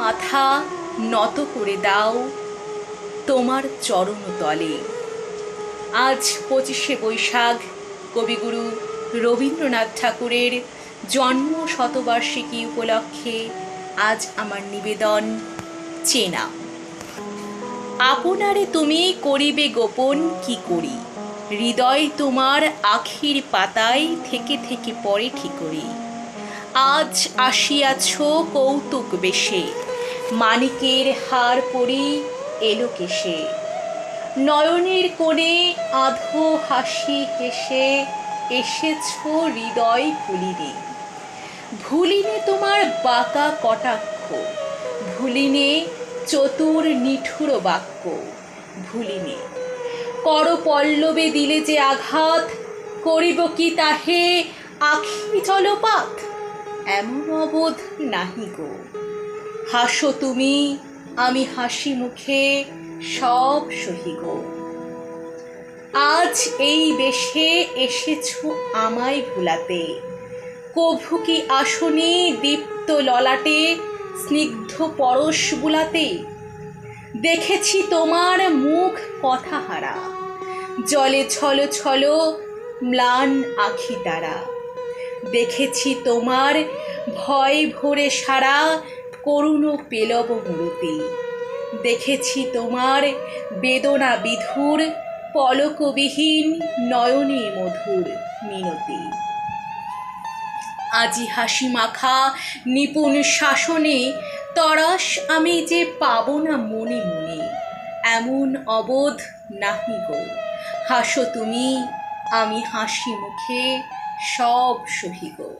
মাথা নত করে দাও তোমার চরণ তলে। আজ 25শে বৈশাখ কবিগুরু রবীন্দ্রনাথ ঠাকুরের জন্ম শতবার্ষিকী উপলক্ষে আজ আমার নিবেদন চেনা। আপনারে তুমি করিবে গোপন কি করি, হৃদয় তোমার আখির পাতায় থেকে থেকে পড়ে ঠিকরি। আজ আসিয়াছ কৌতুক বেশে, মানিকের হার পরি এলো কেশে। নয়নের কোণে আধো হাসি হেসে এসেছ হৃদয় ভুলিনে। ভুলিনে তোমার বাঁকা কটাক্ষ, ভুলিনে চতুর নিঠুর বাক্য, ভুলিনে করপল্লবে দিলে যে আঘাত, করিব কি তাহে আখি জলপাত। এমন অবোধ নাহি গো, হাসো তুমি আমি হাসি মুখে সব সহি গো। আজ এই বেশে এসেছ আমায় ভুলাতে, কভু কি আসনি দীপ্ত ললাটে স্নিগ্ধ পরশ বুলাতে। দেখেছি তোমার মুখ কথা হারা, জলে ছল ছল ম্লান আখি তারা। দেখেছি তোমার ভয় ভরে সারা করুণ পেলব মূরতি। দেখেছি তোমার বেদনা বিধুর পলকবিহীন নয়নে মধুর মিনতি। আজি হাসি মাখা নিপুণ শাসনে তরাস আমি যে পাব না মনে মনে। এমন অবোধ নাহি গো, হাসো তুমি আমি হাসি মুখে সব সহি গো।